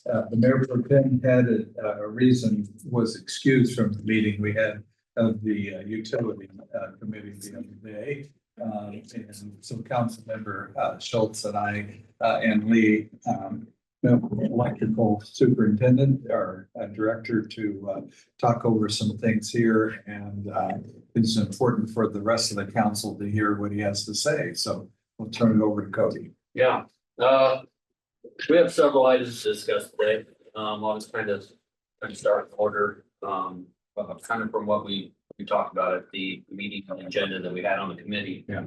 The mayor pro tem had a reason, was excused from the meeting we had of the utility committee the other day. And so council member Schultz and I and Lee, electrical superintendent or director, to talk over some things here. And it's important for the rest of the council to hear what he has to say. So we'll turn it over to Cody. Yeah, we have several items to discuss today. I'll just kind of start in order, kind of from what we talked about at the meeting agenda that we had on the committee. Yeah.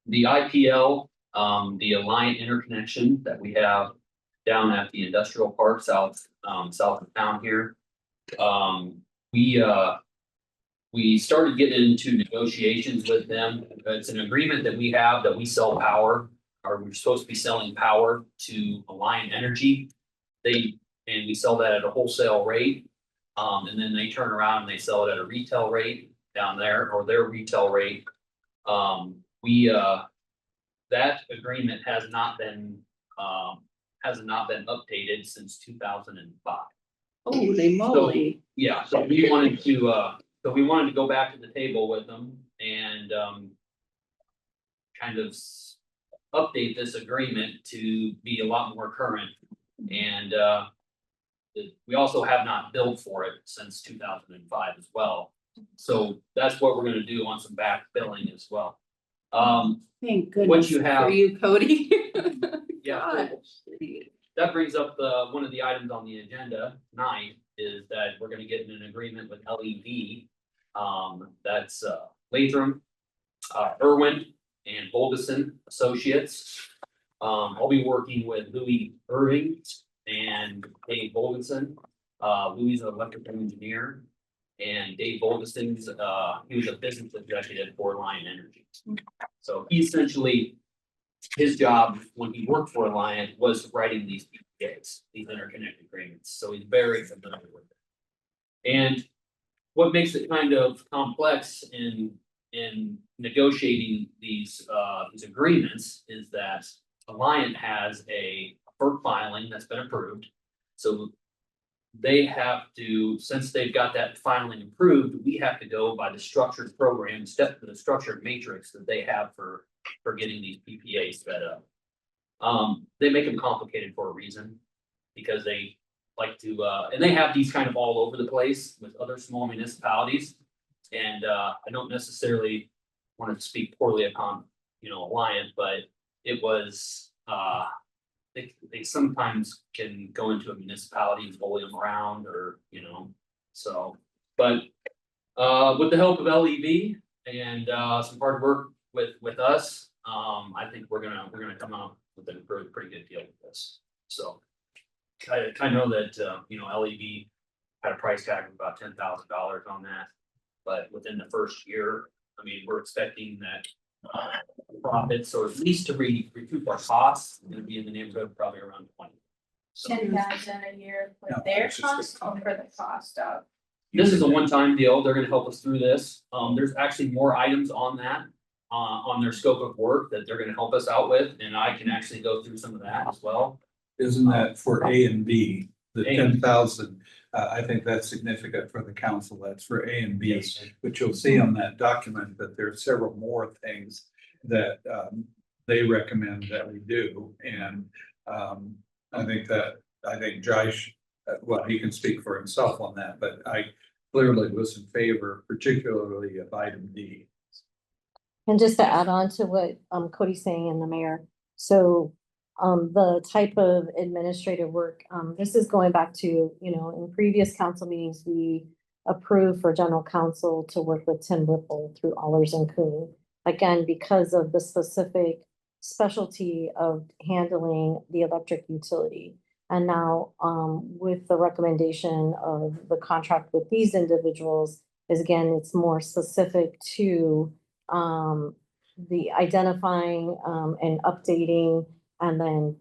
The IPL, the Alliant interconnection that we have down at the industrial park south of town here. We started getting into negotiations with them. It's an agreement that we have that we sell power, or we're supposed to be selling power to Alliant Energy. And we sell that at a wholesale rate. And then they turn around and they sell it at a retail rate down there, or their retail rate. That agreement has not been updated since 2005. Holy moly. So, yeah, so we wanted to go back to the table with them and kind of update this agreement to be a lot more current. And we also have not billed for it since 2005 as well. So that's what we're gonna do on some back billing as well. Thank goodness What you have, for you, Cody. yeah, Gosh. that brings up one of the items on the agenda tonight is that we're gonna get in an agreement with LEV. That's Latham, Irwin, and Bolgeson Associates. I'll be working with Louis Irving and Dave Bolgeson. Louis is an electrical engineer, and Dave Bolgeson's he was a business executive for Alliant Energy. So he essentially, his job when he worked for Alliant was writing these PPAs, these interconnect agreements. So he's very familiar with it. And what makes it kind of complex in negotiating these agreements is that Alliant has a FERC filing that's been approved. So they have to, since they've got that filing approved, we have to go by the structured program, the structured matrix that they have for getting these PPAs set up. They make them complicated for a reason, because they like to, and they have these kind of all over the place with other small municipalities. And I don't necessarily want to speak poorly upon, Alliant, but it was, they sometimes can go into a municipality and bully them around, or, so, but with the help of LEV and some hard work with us, I think we're gonna come out with a pretty good deal with this. So I know that LEV had a price tag of about $10,000 on that, but within the first year, I mean, we're expecting that profits, or at least to recoup our costs, going to be in the neighborhood of probably around 20. So 10,000 a year for their cost, or for the cost of? this is a one-time deal. They're going to help us through this. There's actually more items on that, on their scope of work that they're going to help us out with, and I can actually go through some of that as well. Isn't that for A and B, the A. 10,000? I think that's significant for the council. That's for A and B. But you'll see on that document that there are several more things that they recommend that we do. And I think Josh, well, he can speak for himself on that, but I clearly was in favor, particularly of item D. And just to add on to what Cody's saying and the mayor, so the type of administrative work, this is going back to, in previous council meetings, we approved for general counsel to work with Tim Whipple through Allers and Cooney. Again, because of the specific specialty of handling the electric utility. And now with the recommendation of the contract with these individuals is, again, it's more specific to the identifying and updating and then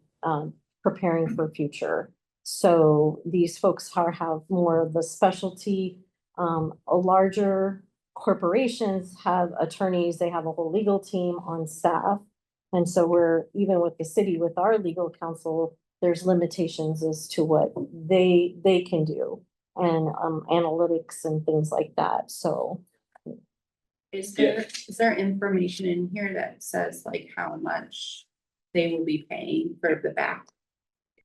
preparing for future. So these folks have more of the specialty. Larger corporations have attorneys, they have a whole legal team on staff. And so we're, even with the city, with our legal counsel, there's limitations as to what they can do and, analytics and things like that, so. Is there information in here that says like how much they will be paying for the back?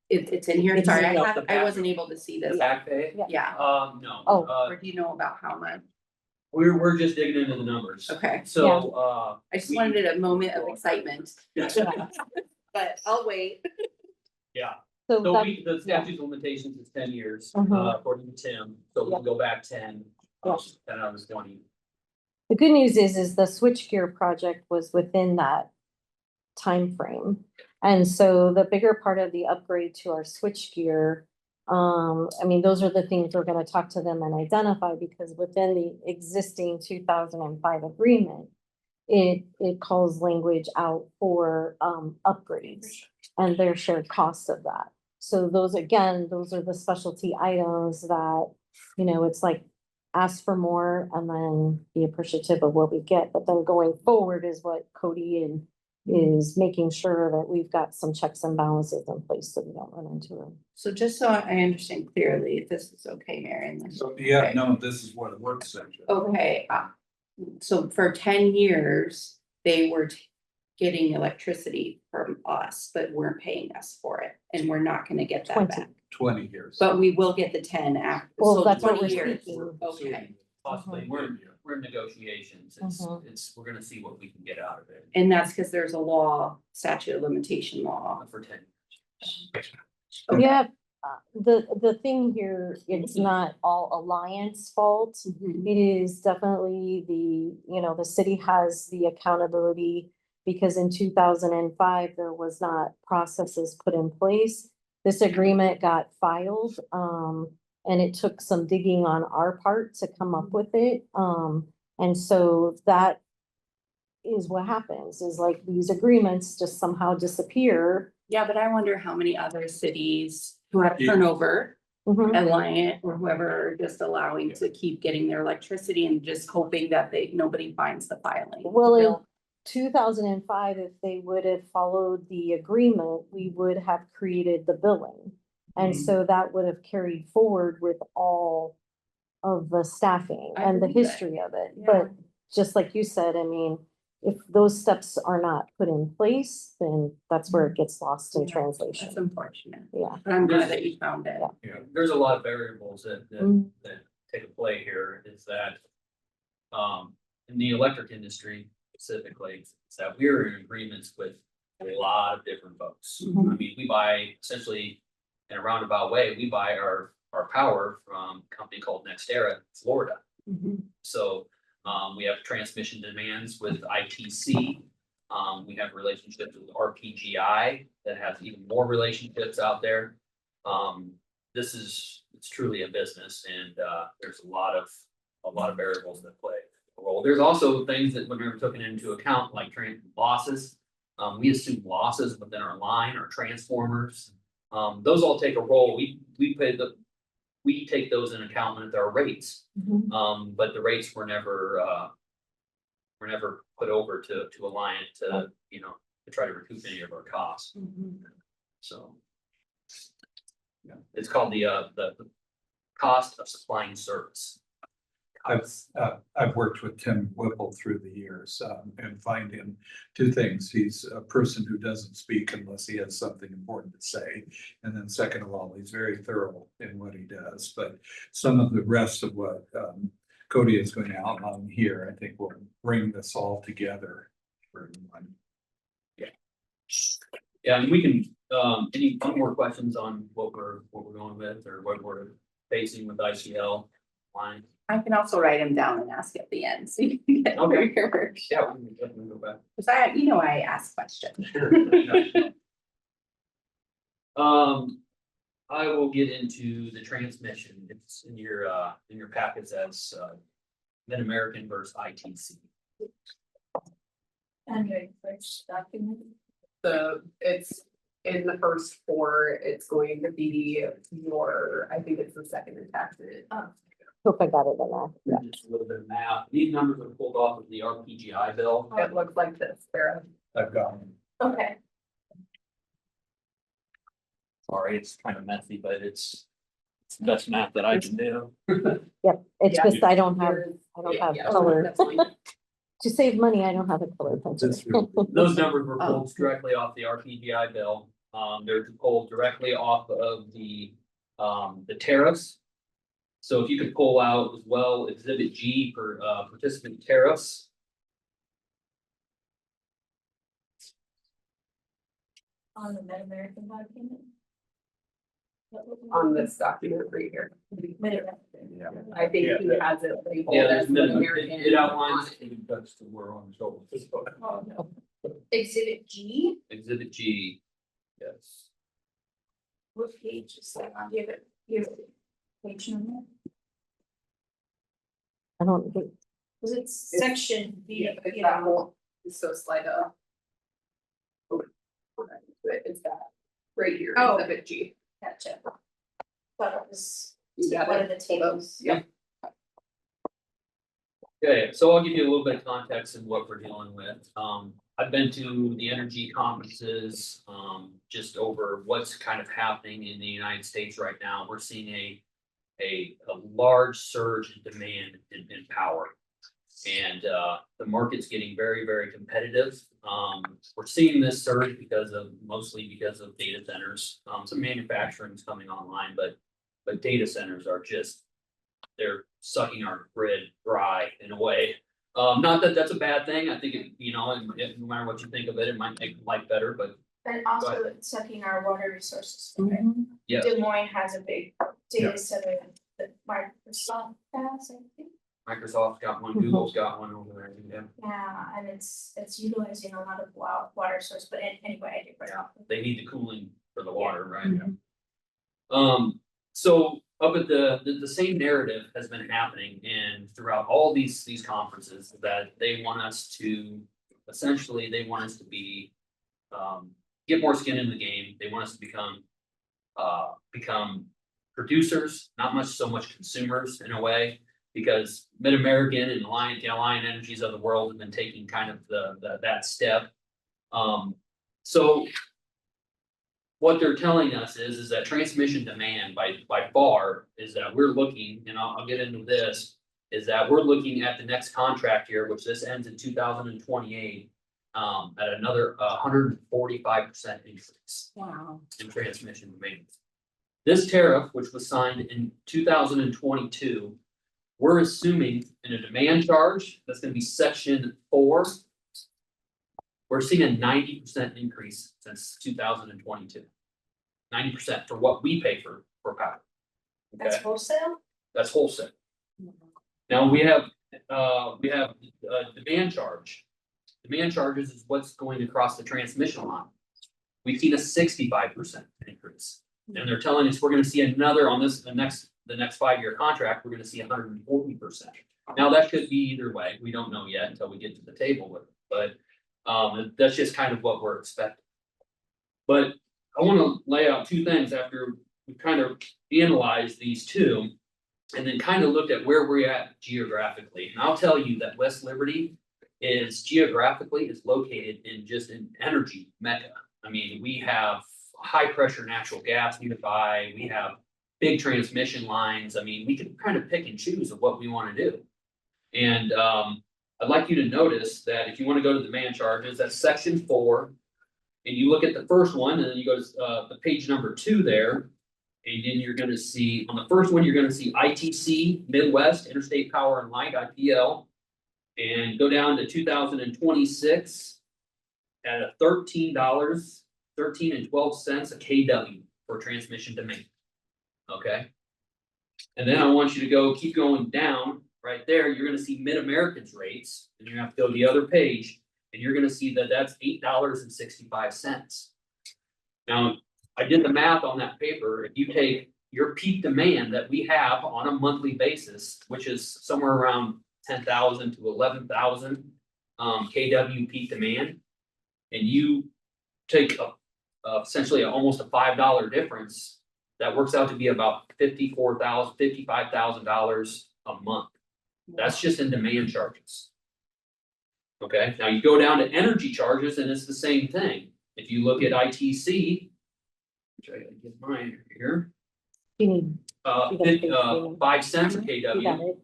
It's in here, It's sorry, in the I back. wasn't able to see The this. back pay? Yeah, No. Oh. or do you know about how much? We're just digging into the numbers. Okay, So, I just wanted a moment of excitement, yeah. but I'll wait. So So that, the statute of limitations is 10 years, Mhm. according to Tim, so we can go back 10, Yeah. 10 out of 20. the good news is the switchgear project was within that time frame. And so the bigger part of the upgrade to our switchgear, I mean, those are the things we're gonna talk to them and identify, because within the existing 2005 agreement, it calls language out for, upgrades and their shared costs of that. So those, again, those are the specialty items that, it's like, ask for more and then be appreciative of what we get, but then going forward is what Cody is making sure that we've got some checks and balances in place so we don't run into them. So just so I understand clearly, if this is okay, Marion. So, yeah, Okay. no, this is what it works section. Okay, so for 10 years, they were getting electricity from us, but weren't paying us for it, and we're not gonna get that 20. back. 20 years. But we will get the 10 after. Well, so that's what 20 we're years. speaking. Okay, Possibly, Mhm. we're in negotiations, Mhm. we're gonna see what we can get out of it and that's because there's a law, statute of limitation law. for 10 years. Okay. Yeah, the thing here, it's not all Alliance fault. Mhm. It is definitely the city has the accountability, because in 2005, there was not processes put in place. This agreement got filed, and it took some digging on our part to come up with it. And so that is what happens, is like these agreements just somehow disappear. Yeah, but I wonder how many other cities who have Yeah. turnover, Mhm. Alliant or whoever, are just allowing to keep getting their electricity and just hoping that nobody finds the filing. Well, in 2005, if they would have followed the agreement, we would have created the billing. And Mhm. so that would have carried forward with all of the staffing I and the believe that. history of it. Yeah. But just like you said, I mean, if those steps are not put in place, then that's where it gets lost in Yeah, translation. That's unfortunate, Yeah. but I'm glad that you found it. Yeah. Yeah, there's a lot of variables that Mhm. take a play here, is that in the electric industry specifically, is that we're in agreements with a lot of different folks. Mhm. I mean, we buy essentially, in a roundabout way, we buy our power from a company called NextEra, Florida. Mhm. So, we have transmission demands with ITC. We have relationships with RPGI that has even more relationships out there. It's truly a business, and, there's a lot of variables that play a role. There's also things that when we're taken into account, like losses. We assume losses within our line, our transformers. Those all take a role. We take those in account with our rates. Mhm. But the rates were never put over to Alliant to try to recoup any of our costs. Mhm. So. Yeah, it's called the cost of supplying service. I've worked with Tim Whipple through the years, and find him two things. He's a person who doesn't speak unless he has something important to say. And then second of all, he's very thorough in what he does. But some of the rest of what Cody is going to outline here, I think will bring this all together for everyone. Yeah, and we can, any more questions on what we're going with, or what we're facing with ICL line? I can also write them down and ask at the end, so you can get Okay. your work. Yeah, we can definitely go back. Cause I ask questions. Sure. I will get into the transmission. It's in your packets as Mid-American versus ITC. And your first document. It's in the first four, it's going to be I think it's the second attachment. Hope I got it in there. Just a little bit of math. These numbers are pulled off of the RPGI bill. It looks like this, Sarah. I've got them. Okay. Sorry, it's kind of messy, but it's the best math that I can do. Yep, it's Yeah. just I don't have Yeah, color. that's fine. To save money, I don't have a color pencil. That's really- Those numbers were Oh. pulled directly off the RPGI bill. They're pulled directly off of the tariffs. So if you could pull out as well exhibit G for participant tariffs. On the Mid-American document. On this document right here. Mid-American. Yeah. I think Yeah, he has it labeled Yeah, as there's Mid-American. it outlines That's the word on the shoulder. Oh, no. Exhibit G, exhibit G. Yes. what page is that on? Give it page number, I don't think, cause it's section B, Yeah, it's you that know. whole, so slide up. It's that, right here, Oh. exhibit G. Gotcha. Thought it was You got one it? of the tables. Yeah. Okay, so I'll give you a little bit of context in what we're dealing with. I've been to the energy conferences, just over what's kind of happening in the United States right now. We're seeing a large surge in demand in power. And, the market's getting very, very competitive. We're seeing this surge mostly because of data centers. Some manufacturing is coming online, but data centers are just, they're sucking our grid dry in a way. Not that that's a bad thing. I think it, no matter what you think of it, it might make life better, but And also it's sucking our water resources. away. yeah. Des Moines has a big data center that Microsoft has, I think. Microsoft's got one, Google's got one over there, yeah. Yeah, and it's utilizing a lot of water source, but anyway, I get right off. They need the cooling for the water, right? Mhm. So up at the same narrative has been happening and throughout all these conferences that they want us to, essentially, they want us to be, get more skin in the game. They want us to become producers, not so much consumers in a way. Because Mid-American and the Alliant Energies of the world have been taking kind of that step. So what they're telling us is that transmission demand by far is that we're looking, and I'll get into this, is that we're looking at the next contract year, which this ends in 2028, at another 145% increase wow. in transmission demand. This tariff, which was signed in 2022. We're assuming in a demand charge, that's gonna be section 4. We're seeing a 90% increase since 2022. 90% for what we pay for power. That's Okay, wholesale? that's wholesale. Now we have demand charge. Demand charges is what's going across the transmission line. We've seen a 65% increase. And they're telling us we're gonna see another on this, the next 5-year contract, we're gonna see 140%. Now, that could be either way. We don't know yet until we get to the table with it, but that's just kind of what we're expecting. But I wanna lay out 2 things after we kind of analyzed these 2 and then kind of looked at where we're at geographically. And I'll tell you that West Liberty is geographically located in just an energy mecca. I mean, we have high pressure natural gas nearby, we have big transmission lines. I mean, we can kind of pick and choose of what we want to do. And I'd like you to notice that if you want to go to demand charges, that's section 4. And you look at the first one, and then you go to the page number 2 there. And then you're gonna see, on the first one, you're gonna see ITC, Midwest, Interstate Power and Light, IPL. And go down to 2026 at a $13, 13 and 12 cents a KW for transmission demand. Okay. And then I want you to keep going down right there. You're gonna see Mid-American's rates, and you're gonna have to go to the other page, and you're gonna see that that's $8.65. Now, I did the math on that paper. If you take your peak demand that we have on a monthly basis, which is somewhere around 10,000 to 11,000 KW peak demand, and you take essentially almost a $5 difference, that works out to be about $55,000 a month. That's just in demand charges. Okay, now you go down to energy charges and it's the same thing. If you look at ITC, Which I gotta get mine here. You need, You gotta pay 5 cents a you got KW,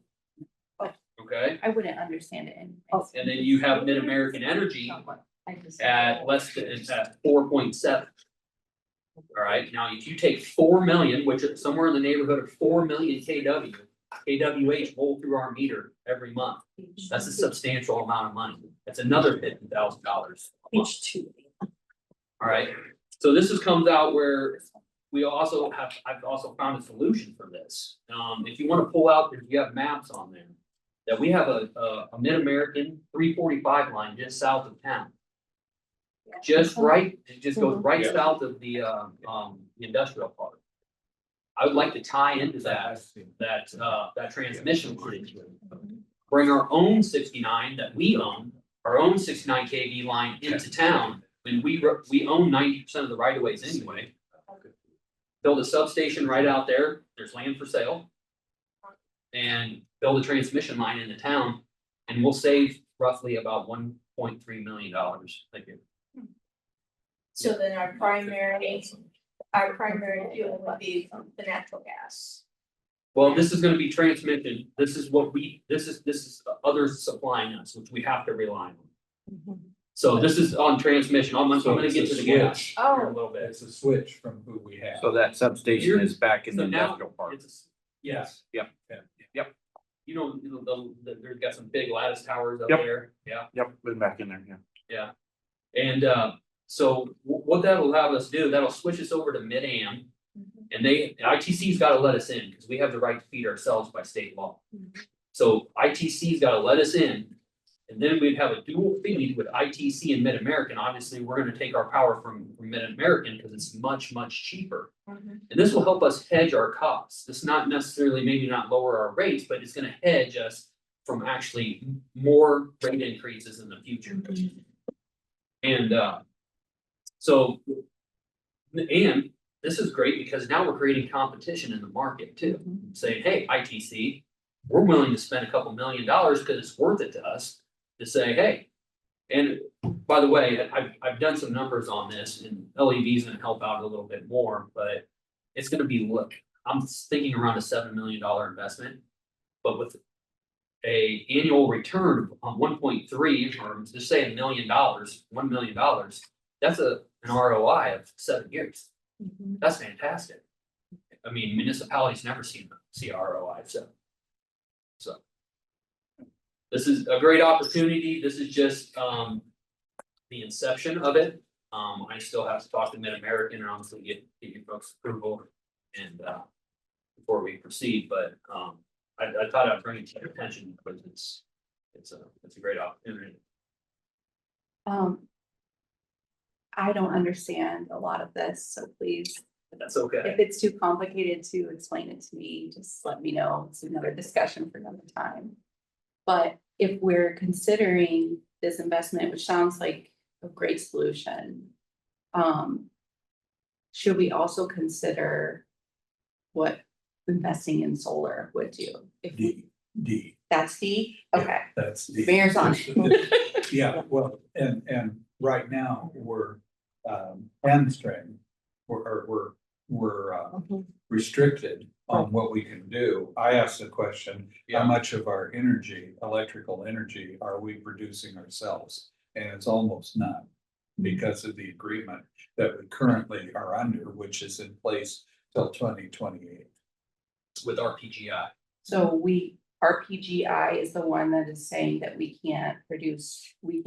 it. okay? I wouldn't understand it anyways. Oh. And then you have Mid-American Energy I just- at less than, it's at 4.7. All right, now if you take 4 million, which is somewhere in the neighborhood of 4 million KWH roll through our meter every month. That's a substantial amount of money. That's another $50,000. Page 2. All right, so this comes out where we also have, I've also found a solution for this. If you wanna pull out, if you have maps on there. That we have a Mid-American 345 line just south of town. Just right, it just goes right south of the industrial park. I would like to tie into that transmission line. Bring our own 69 that we own, our own 69 KV line into town, when we own 90% of the right of ways anyway. Build a substation right out there, there's land for sale. And build a transmission line into town, and we'll save roughly about $1.3 million. Thank you. So then our primary fuel would be the natural gas. Well, this is gonna be transmission, this is others supplying us, which we have to rely on. Mhm. So this is on transmission, I'm So gonna it's get a to the gas switch. here in a little bit. It's a switch from who we have. So that substation is back in the So now industrial park. Yes. Yep. You know, there's got some big lattice towers up Yep. there, yeah. Yep, been back in there, yeah. And so what that'll allow us to do, that'll switch us over to mid-am. And ITC's gotta let us in, because we have the right to feed ourselves by state law. So ITC's gotta let us in. And then we'd have a dual feed with ITC and Mid-American. Obviously, we're gonna take our power from Mid-American because it's much, much cheaper. And this will help us hedge our costs. This not necessarily, maybe not lower our rates, but it's gonna hedge us from actually more rate increases in the future. And so, and this is great because now we're creating competition in the market too. Saying, hey, ITC, we're willing to spend a couple $1 million because it's worth it to us to say, hey. And by the way, I've done some numbers on this, and LEV's gonna help out a little bit more, but it's gonna be, look, I'm thinking around a $7 million investment. But with a annual return on 1.3, or just say $1 million, $1 million, that's an ROI of 7 years. Mhm. That's fantastic. I mean, municipalities never see ROI, so. This is a great opportunity. This is just the inception of it. I still have to talk to Mid-American and honestly get your folks' approval and before we proceed, but I thought I'd bring it to your attention because it's a great opportunity. I don't understand a lot of this, so please, That's okay. if it's too complicated to explain it to me, just let me know. It's another discussion for another time. But if we're considering this investment, which sounds like a great solution, should we also consider what investing in solar would do? If we, D. that's D, okay, That's D. Mayor's on it. Yeah, well, and right now, we're hamstring, we're Mhm. restricted on what we can do. I asked the question, how Yeah. much of our energy, electrical energy, are we producing ourselves? And it's almost none, because of the agreement that we currently are under, which is in place till 2028. With RPGI. So RPGI is the one that is saying that we can't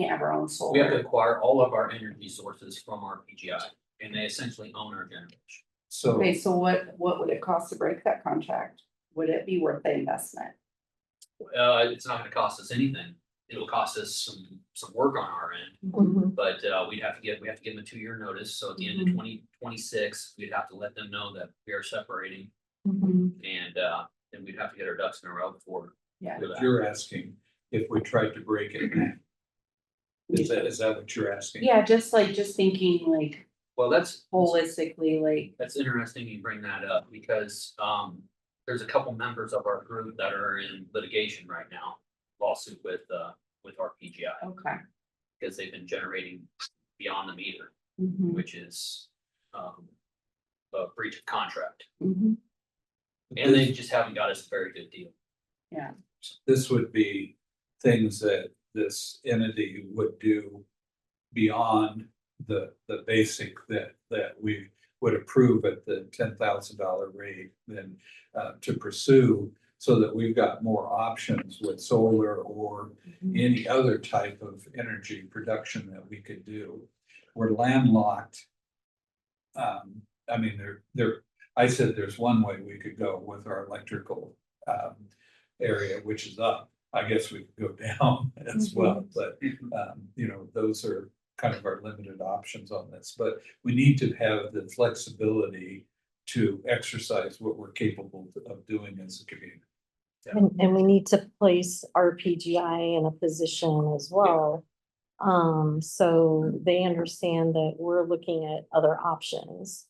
have our own We have to solar. acquire all of our energy sources from RPGI, and they essentially own our generation. So, Okay, so what would it cost to break that contract? Would it be worth the investment? It's not gonna cost us anything. It'll cost us some work on our end, Mhm. but we have to give them a 2-year notice. So at the end of Mhm. 2026, we'd have to let them know that we are separating, Mhm. and we'd have to get our ducks in a row before. Yeah. do but that. you're asking if we tried to break it now. Is that what you're asking? Yeah, just thinking like Well, that's holistically, like, That's interesting you bring that up because there's a couple members of our group that are in litigation right now, lawsuit with RPGI, okay. because they've been generating beyond the meter, Mhm. which is a breach of contract. Mhm. And they just haven't got us a very good deal. Yeah, This would be things that this entity would do beyond the basic that we would approve at the $10,000 rate then to pursue so that we've got more options with solar or any other type of energy production that we could do. We're landlocked. I mean, I said there's one way we could go with our electrical area, which is up. I guess we could go down as well, but you know, those are kind of our limited options on this, but we need to have the flexibility to exercise what we're capable of doing as a community. And we need to place our PGI in a position as well. So they understand that we're looking at other options.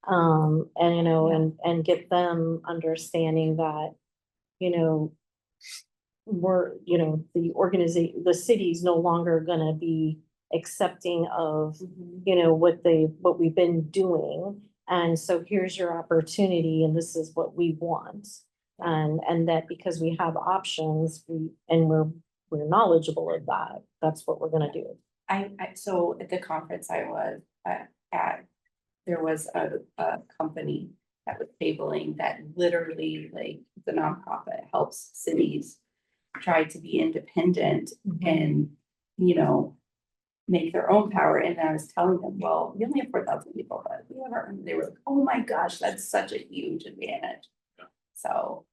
And, you know, and get them understanding that, you know, the city's no longer gonna be accepting of, you know, what we've been doing. And so here's your opportunity and this is what we want. And that because we have options, we're knowledgeable of that, that's what we're gonna do. So at the conference I was at, there was a company that was tabling that literally, like, the nonprofit helps cities try to be independent and, you know, make their own power. And I was telling them, well, we only have 4,000 people, but we have our own. They were like, oh my gosh, that's such a huge advantage. Yeah. So.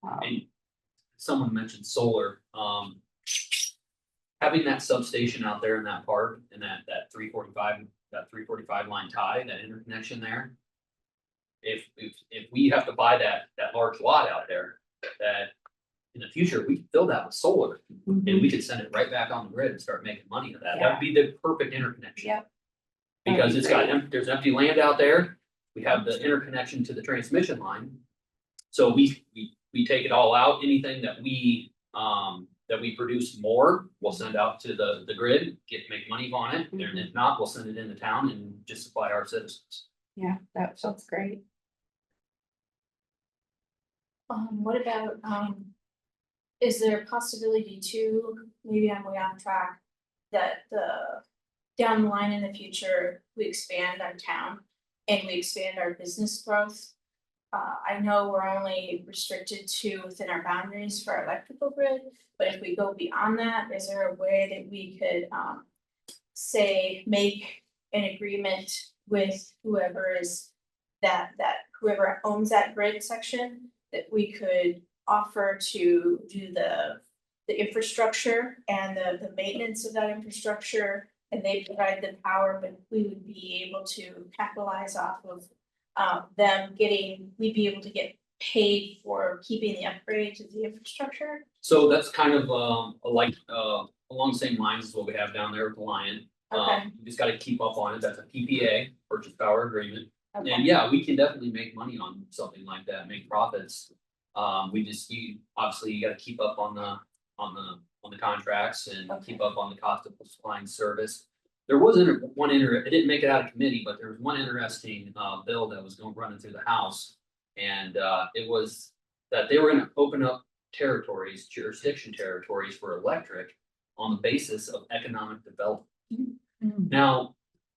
And someone mentioned solar, having that substation out there in that park and that 345 line tie, that interconnection there. If we have to buy that large lot out there, that in the future, we could fill that with solar and we could send it right back on the grid and start making money of that. That would be the perfect interconnection. Yep. Because it's got, there's empty land out there. We have the interconnection to the transmission line. So we take it all out, anything that we produce more, we'll send out to the grid, make money on it. And if not, we'll send it into town and just supply our citizens. Yeah, that sounds great. What about, is there a possibility to, maybe I'm way off track, that down the line in the future, we expand our town and we expand our business growth? I know we're only restricted to within our boundaries for our electrical grid, but if we go beyond that, is there a way that we could, say, make an agreement with whoever is whoever owns that grid section, that we could offer to do the infrastructure and the maintenance of that infrastructure, and they provide the power, but we would be able to capitalize off of we'd be able to get paid for keeping the upgrades of the infrastructure. So that's kind of along the same lines as what we have down there with the Lion. Okay. You just gotta keep up on it. That's a PPA, purchase power agreement. Okay. And yeah, we can definitely make money on something like that, make profits. Obviously you gotta keep up on the contracts and keep up on the cost of supplying service. There wasn't it didn't make it out of committee, but there was one interesting bill that was running through the House. And it was that they were gonna open up jurisdiction territories for electric on the basis of economic development. Now,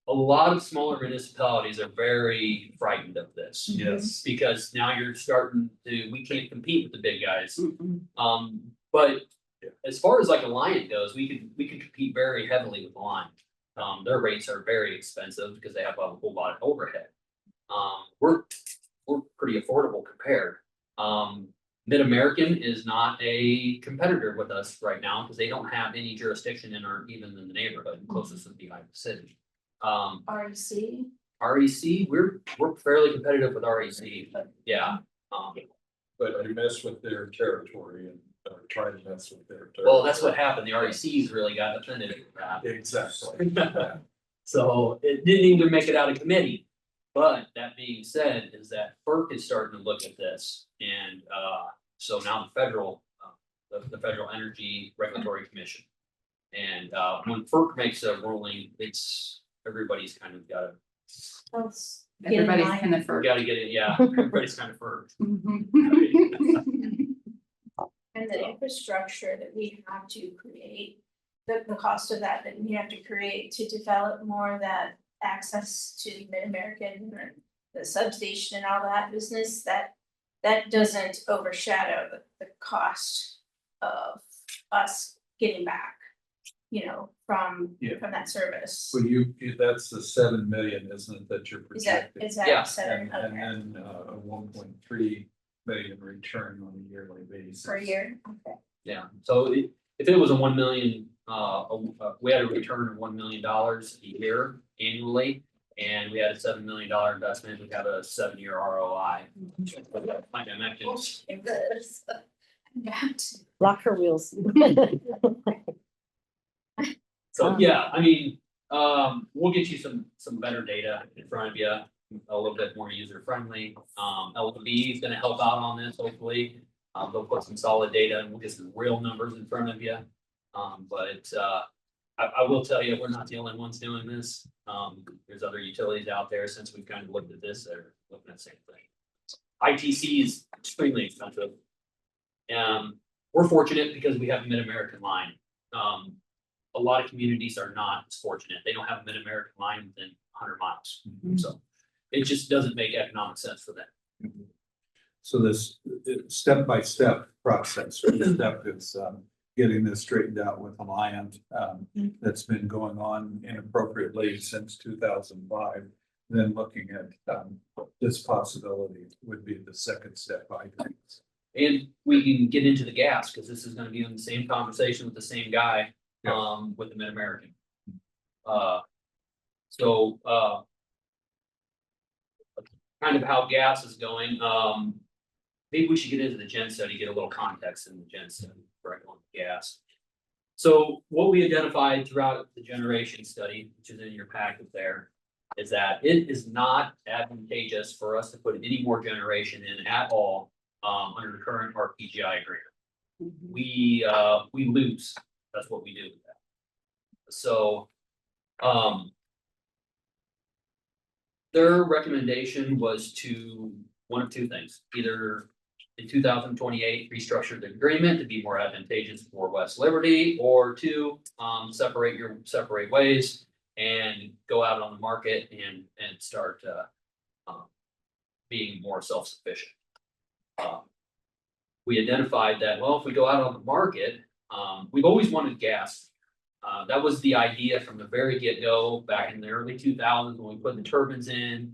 a lot of smaller municipalities are very frightened of this. Yes. Because now we can't compete with the big guys. But as far as like Alliant goes, we could compete very heavily with Alliant. Their rates are very expensive because they have a whole lot of overhead. We're pretty affordable compared. Mid-American is not a competitor with us right now because they don't have any jurisdiction even in the neighborhood. Closest would be Iowa City. REC? REC, we're fairly competitive with REC, but yeah. But I mess with their territory and try to mess with their territory. Well, that's what happened. The REC's really got offended with that. Exactly. So it didn't even make it out of committee. But that being said, is that FERC is starting to look at this, and so now the federal Energy Regulatory Commission, and when FERC makes a ruling, everybody's kind of got to. Get in Everybody's line. kind of We for. gotta get it, yeah, everybody's kind of for. And the infrastructure that we have to create, the cost of that we have to create to develop more of that access to Mid-American or the substation and all that business, that doesn't overshadow the cost of us getting back, you know, from Yeah. that service. So that's the 7 million, isn't it, that you're projecting? Is Yeah. that seven, And okay, then a 1.3 million return on a yearly basis. per year, okay. Yeah, so if it was a 1 million, we had a return of $1 million a year annually. And we had a $7 million investment, we have a 7-year ROI. Like I mentioned, Lock her wheels. so yeah, I mean, we'll get you some better data in front of you, a little bit more user friendly. LB is gonna help out on this, hopefully. They'll put some solid data and we'll get some real numbers in front of you. But I will tell you, we're not the only ones doing this. There's other utilities out there, since we've kind of looked at this, that are looking at the same thing. ITC is extremely expensive. We're fortunate because we have a Mid-American line. A lot of communities are not as fortunate. They don't have a Mid-American line within 100 miles. So it just doesn't make economic sense for them. So this step-by-step process, the step is getting this straightened out with Alliant, that's been going on inappropriately since 2005. Then looking at this possibility would be the second step, I think. And we can get into the gas, because this is gonna be in the same conversation with the same guy, with the Mid-American. So kind of how gas is going, maybe we should get into the gen study, get a little context in the gen study, right, on gas. So what we identified throughout the generation study, which is in your packet there, is that it is not advantageous for us to put any more generation in at all, under the current RPGI agreement. We lose, that's what we do with that. So, their recommendation was to, one of two things, either in 2028, restructure the agreement to be more advantageous for West Liberty, or two, separate ways and go out on the market and start being more self-sufficient. We identified that, well, if we go out on the market, we've always wanted gas. That was the idea from the very get-go back in the early 2000s when we put the turbines in.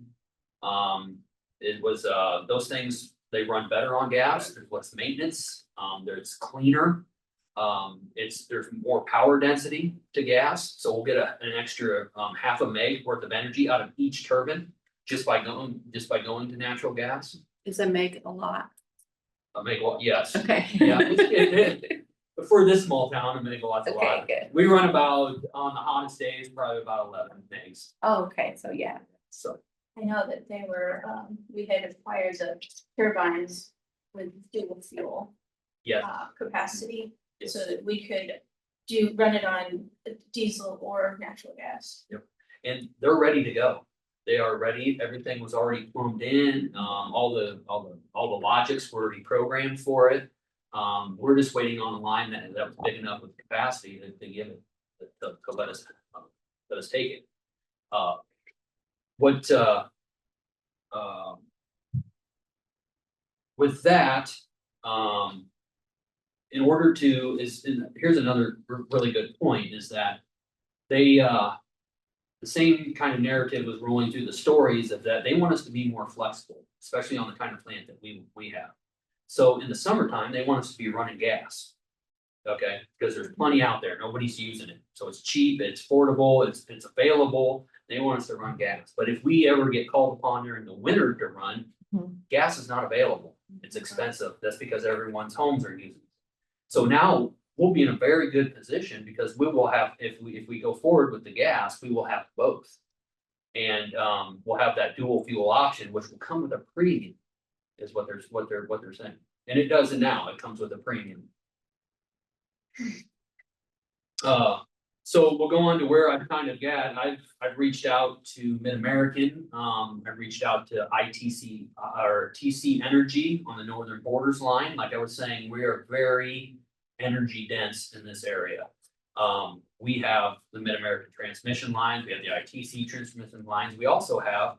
It was those things, they run better on gas. There's less maintenance. There's cleaner. There's more power density to gas, so we'll get an extra half a meg worth of energy out of each turbine just by going to natural gas. Is a meg a lot? A megawatt, yes. Okay. Yeah, but for this small town, a megawatt's a lot. Okay, good. We run about, on the hottest days, probably about 11 megs. Oh, okay, so yeah. So, I know that they were, we had acquired the turbines with dual fuel. yeah, Capacity, yes. so that we could run it on diesel or natural gas. And they're ready to go. They are ready. Everything was already plumbed in. All the logics were already programmed for it. We're just waiting on a line that was big enough with capacity to give it, to let us take it. With that, in order to, here's another really good point, is that they, the same kind of narrative was rolling through the stories of that they want us to be more flexible, especially on the kind of plant that we have. So in the summertime, they want us to be running gas. Okay, because there's plenty out there, nobody's using it. So it's cheap, it's affordable, it's available. They want us to run gas. But if we ever get called upon during the winter to run, gas is not available. It's expensive. That's because everyone's homes are using it. So now we'll be in a very good position because we will have, if we go forward with the gas, we will have both. And we'll have that dual fuel option, which will come with a premium, is what they're saying. And it does it now, it comes with a premium. So we'll go on to where I've kind of got, I've reached out to Mid-American, I've reached out to ITC, or TC Energy on the Northern Borders line. Like I was saying, we are very energy dense in this area. We have the Mid-American transmission lines, we have the ITC transmission lines, we also have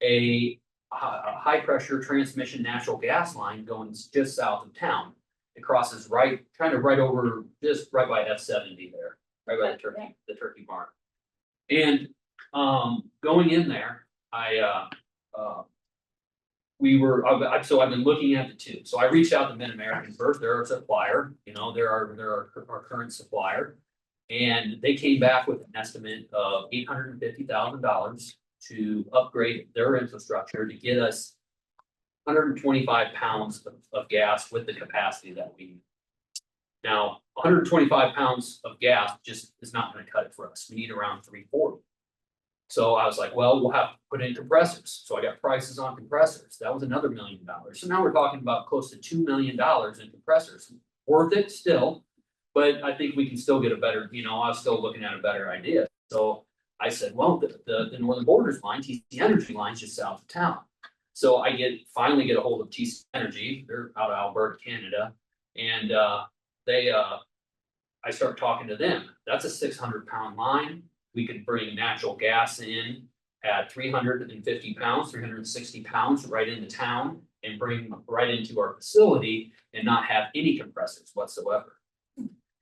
a high pressure transmission natural gas line going just south of town. It crosses kind of right over, just right by F-70 there. Right by the turkey barn. And, going in there, so I've been looking at the two. So I reached out to Mid-American first, they're a supplier, you know, they're our current supplier. And they came back with an estimate of $850,000 to upgrade their infrastructure to get us 125 pounds of gas with the capacity that we need. Now, 125 pounds of gas just is not gonna cut it for us. We need around 340. So I was like, well, we'll have to put in compressors. So I got prices on compressors. That was another $1 million. So now we're talking about close to $2 million in compressors. Worth it still, but I think we can still get a better, you know, I was still looking at a better idea. So I said, well, the Northern Borders line, TC Energy line is just south of town. So I finally get a hold of TC Energy. They're out of Alberta, Canada. And, I start talking to them. That's a 600-pound line. We could bring natural gas in at 350 pounds, 360 pounds right into town and bring right into our facility and not have any compressors whatsoever.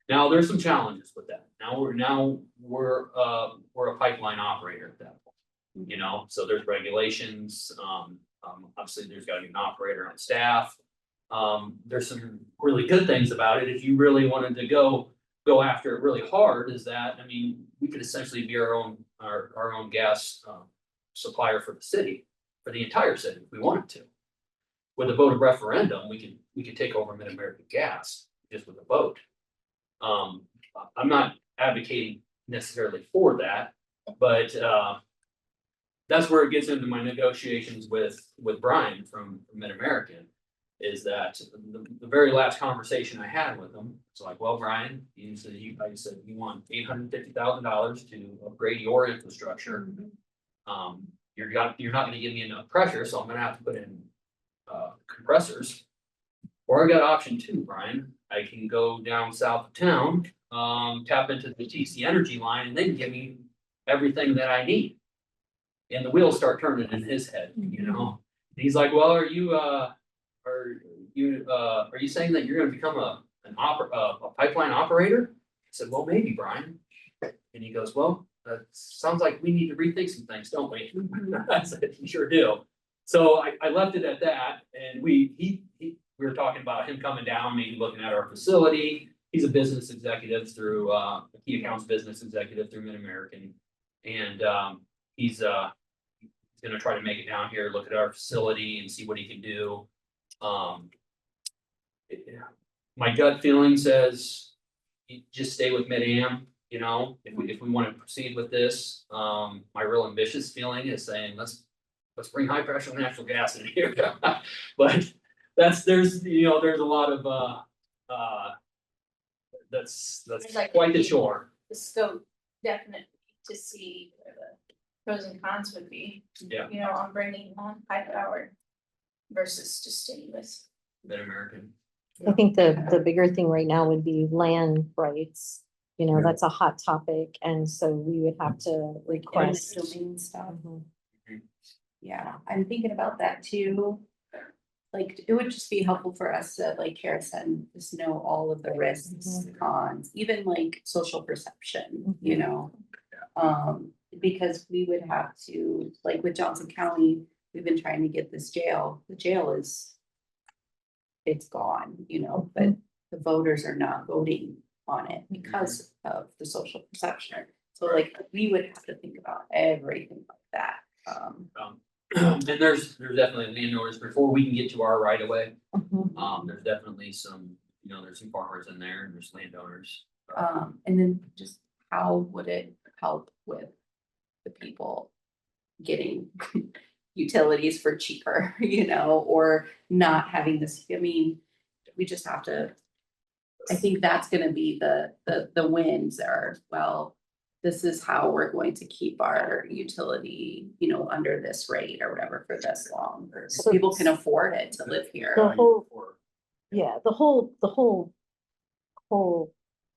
Now, there's some challenges with that. Now we're a pipeline operator at that point, you know, so there's regulations. Obviously there's gotta be an operator on staff. There's some really good things about it. If you really wanted to go after it really hard, is that, I mean, we could essentially be our own gas supplier for the city, for the entire city, if we wanted to. With a vote of referendum, we could take over Mid-American Gas just with a vote. I'm not advocating necessarily for that, but that's where it gets into my negotiations with Brian from Mid-American. Is that the very last conversation I had with him, it's like, well, Brian, I said you want $850,000 to upgrade your infrastructure. You're not gonna give me enough pressure, so I'm gonna have to put in compressors. Or I got option two, Brian, I can go down south of town, tap into the TC Energy line, and they can give me everything that I need. And the wheels start turning in his head, you know? And he's like, well, are you saying that you're gonna become a pipeline operator? I said, well, maybe, Brian. And he goes, well, that sounds like we need to rethink some things, don't we? I said, you sure do. So I left it at that, and we were talking about him coming down, maybe looking at our facility. He's a business executive through a key accounts business executive through Mid-American. And he's gonna try to make it down here, look at our facility and see what he can do. My gut feeling says you just stay with Mid-Am, you know, if we want to proceed with this. My real ambitious feeling is saying, let's bring high pressure natural gas in here. But there's a lot of, that's quite the chore. The scope definitely to see where the pros and cons would be. Yeah. You know, on bringing on high power versus just staying with. Mid-American. I think the bigger thing right now would be land rights. You know, Yeah. that's a hot topic, and so we would have to eminent request. domain stuff. Mhm. Yeah, I'm thinking about that too. Like, it would just be helpful for us to, like Cara said, just know all of the risks, cons, even like social perception, you know? Because we would have to, like with Johnson County, we've been trying to get this jail. The jail it's gone, you know, but the voters are not voting on it because of the social perception. So like, we would have to think about everything like that. And there's definitely landowners before we can get to our right of way. Mhm. There's definitely some, there's some farmers in there and there's landowners. And then just how would it help with the people getting utilities for cheaper, you know, or not having this, I mean, we just have to, I think that's gonna be the wins are, well, this is how we're going to keep our utility, you know, under this rate or whatever for this long. So So- people can afford it to live here. The whole, yeah, the whole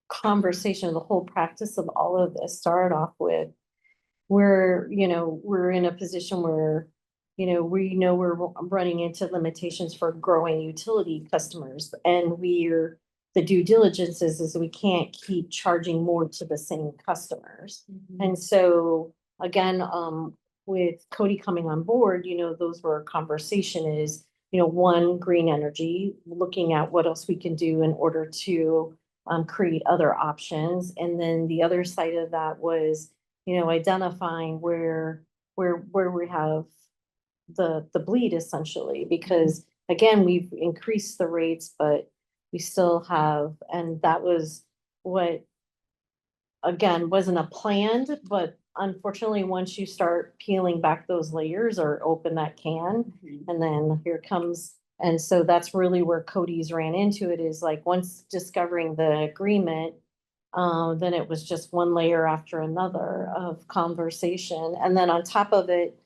conversation, the whole practice of all of this started off with, we're in a position where, we know we're running into limitations for growing utility customers, and the due diligence is we can't keep charging more to the same customers. And so, again, with Cody coming on board, those were a conversation is, one, green energy, looking at what else we can do in order to create other options. And then the other side of that was, identifying where we have the bleed essentially, because again, we've increased the rates, but we still have, and that was what, again, wasn't a planned, but unfortunately, once you start peeling back those layers or open that can, and then here comes, and so that's really where Cody's ran into it, is like, once discovering the agreement, then it was just one layer after another of conversation. And then on top of it,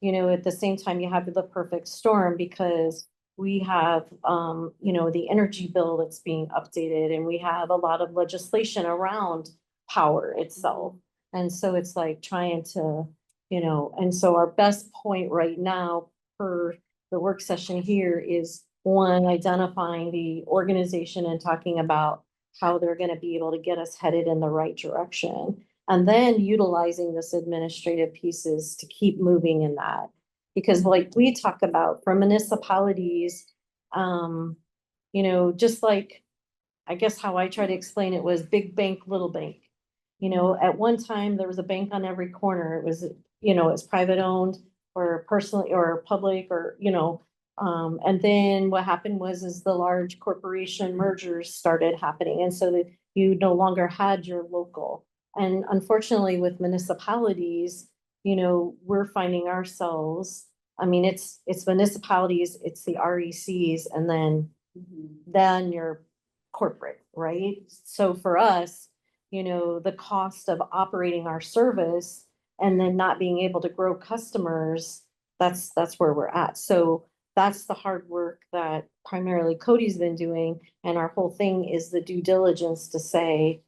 at the same time, you have the perfect storm, because we have, the energy bill that's being updated, and we have a lot of legislation around power itself. And so it's like trying to, and so our best point right now for the work session here is, one, identifying the organization and talking about how they're going to be able to get us headed in the right direction. And then utilizing this administrative pieces to keep moving in that. Because like we talk about for municipalities, just like, I guess how I try to explain it was big bank, little bank. At one time there was a bank on every corner. It was, it's private owned or personally or public or, and then what happened is the large corporation mergers started happening. And so that you no longer had your local. And unfortunately with municipalities, we're finding ourselves, I mean, it's municipalities, it's the RECs, and then your corporate, right? So for us, the cost of operating our service and then not being able to grow customers, that's where we're at. So that's the hard work that primarily Cody's been doing. And our whole thing is the due diligence to say,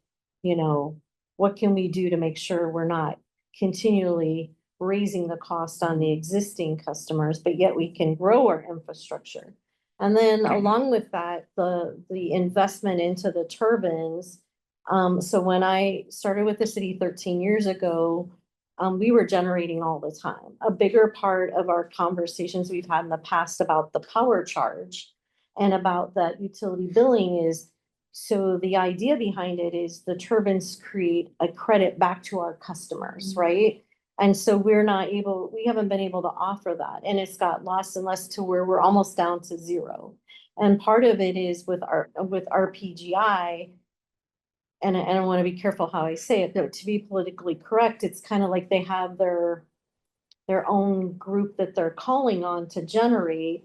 what can we do to make sure we're not continually raising the cost on the existing customers, but yet we can grow our infrastructure. And then along with that, the investment into the turbines. So when I started with the city 13 years ago, we were generating all the time. A bigger part of our conversations we've had in the past about the power charge and about that utility billing is, so the idea behind it is the turbines create a credit back to our customers, right? And so we haven't been able to offer that. And it's got less and less to where we're almost down to zero. And part of it is with RPGI, and I want to be careful how I say it, though, to be politically correct, it's kind of like they have their own group that they're calling on to generate,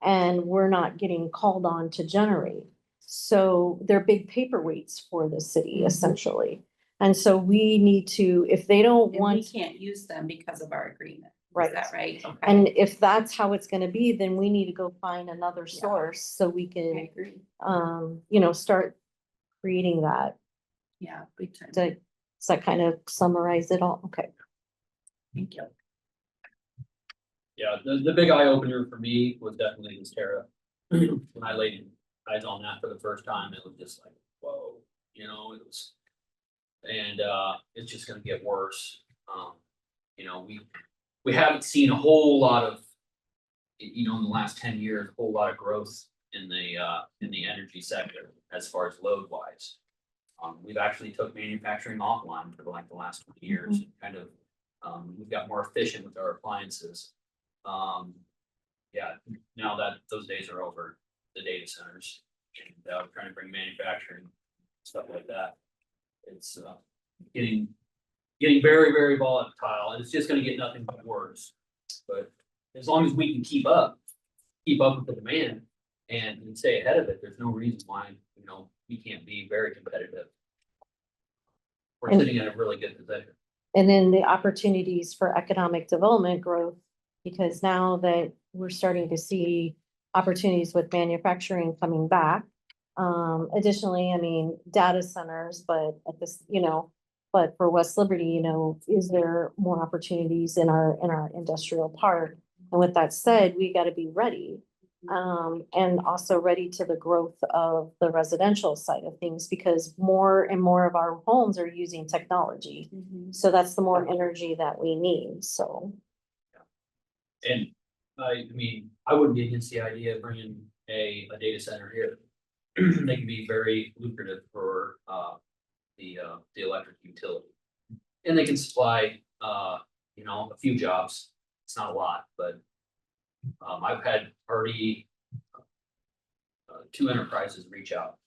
and we're not getting called on to generate. So they're big paperweights for the city, essentially. And so we need to, if they don't And want. we can't use them because of our agreement. Right. Is that right? Okay. And if that's how it's gonna be, then we need to go find another Yeah. source so we I can, agree. start creating that. Yeah, big time. Does that kind of summarize it all? Okay. Thank you. Yeah, the big eye opener for me was definitely this Cara. When I laid eyes on that for the first time, it was just like, whoa, it was. And it's just gonna get worse. We haven't seen a whole lot of, in the last 10 years, a whole lot of growth in the energy sector as far as load wise. We've actually took manufacturing offline for like the last 20 years, and kind of, we've got more efficient with our appliances. Yeah, now that those days are over, the data centers, and we're trying to bring manufacturing, stuff like that. It's getting very, very volatile, and it's just gonna get nothing but worse. But as long as we can keep up with the demand and stay ahead of it, there's no reason why, we can't be very competitive. we're And- sitting in a really good position. And then the opportunities for economic development growth, because now that we're starting to see opportunities with manufacturing coming back. Additionally, I mean, data centers, but at this, but for West Liberty, is there more opportunities in our industrial park? And with that said, we gotta be ready. And also ready to the growth of the residential side of things, because more and more of our homes are using technology. So that's the more energy that we need, so. And I mean, I wouldn't be against the idea of bringing a data center here. They can be very lucrative for, the electric utility. And they can supply, a few jobs. It's not a lot, but I've had already two enterprises reach out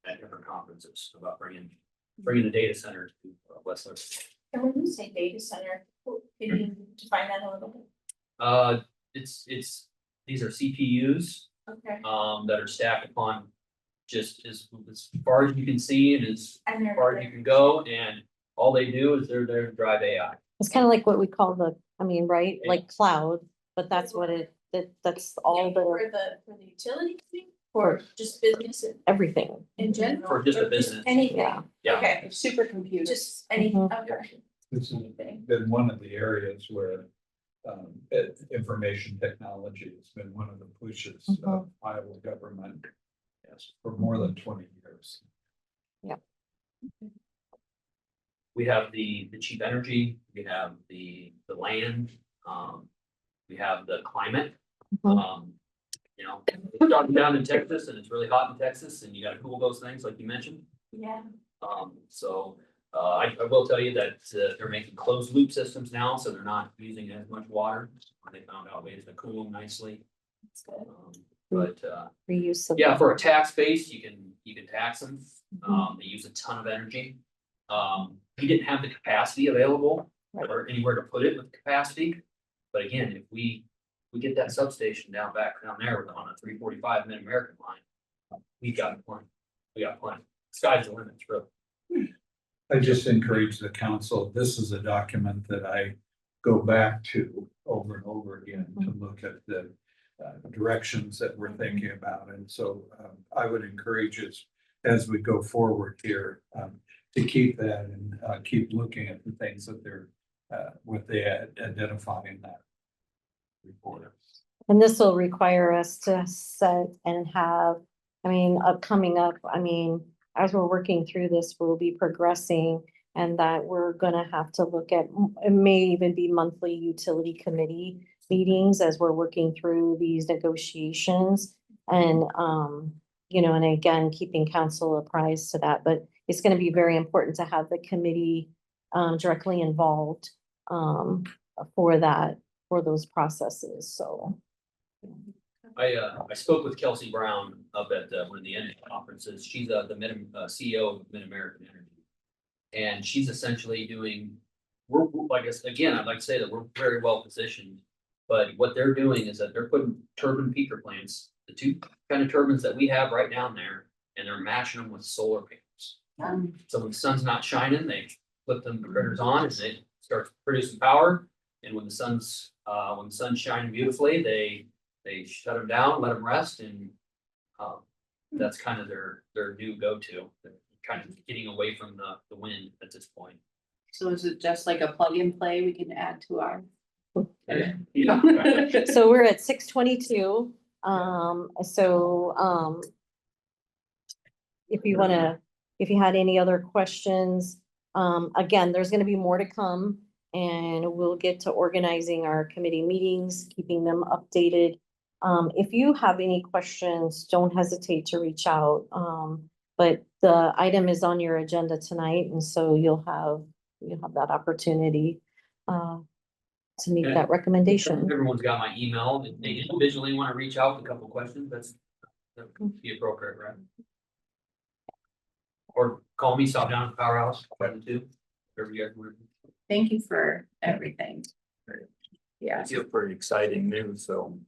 at different conferences about bringing the data center to West Liberty. And when you say data center, can you define that a little bit? These are CPUs, Okay. that are stacked upon just as far as you can see and as And they're. far as you can go, and all they do is they're there to drive AI. It's kind of like what we call right, Yeah. like cloud, but that's what that's all For the, the utility thing, or just business everything. in general? For just a or business. Anything, Yeah. Yeah. okay, Supercomputers. just any, Mhm. okay. This has been one of the areas where information technology has been one of the pushes of Iowa government. Yes, for more than 20 years. We have the cheap energy, we have the land, we have the climate. Mhm. It's starting down in Texas and it's really hot in Texas and you gotta cool those things like you mentioned. Yeah. I will tell you that they're making closed loop systems now, so they're not using as much water. They found out ways to cool them nicely. That's good. Reuse of. Yeah, for a tax base, you can tax them. They use a ton of energy. We didn't have the capacity available or anywhere to put it with capacity. But again, if we get that substation down there on a 345 Mid-American line, we got plenty. Sky's the limit, really. I just encourage the council, this is a document that I go back to over and over again to look at the directions that we're thinking about. And so I would encourage us as we go forward here to keep that and keep looking at the things that they're what they identify in that report. And this will require us to set and have, coming up, as we're working through this, we'll be progressing. And that we're gonna have to look at, it may even be monthly utility committee meetings as we're working through these negotiations. And, and again, keeping council apprised to that, but it's gonna be very important to have the committee directly involved for those processes, so. I spoke with Kelsey Brown up at one of the energy conferences. She's the CEO of Mid-American Energy. And she's essentially doing, I'd like to say that we're very well positioned. But what they're doing is that they're putting turbine peaker plants, the two kind of turbines that we have right down there, and they're matching them with solar panels. So when the sun's not shining, they put them critters on and they start producing power. And when the sun's shining beautifully, they shut them down, let them rest, and that's kind of their new go-to. They're kind of getting away from the wind at this point. So is it just like a plug and play we can add to our? Yeah. So we're at 6:22. If you had any other questions, again, there's gonna be more to come. And we'll get to organizing our committee meetings, keeping them updated. If you have any questions, don't hesitate to reach out. But the item is on your agenda tonight, and so you'll have that opportunity to make that recommendation. Everyone's got my email. If they individually want to reach out with a couple questions, that would be appropriate, right? Or call me, stop down at the powerhouse, too. Whatever you guys want. Thank you for everything. Yeah. It's pretty exciting news, so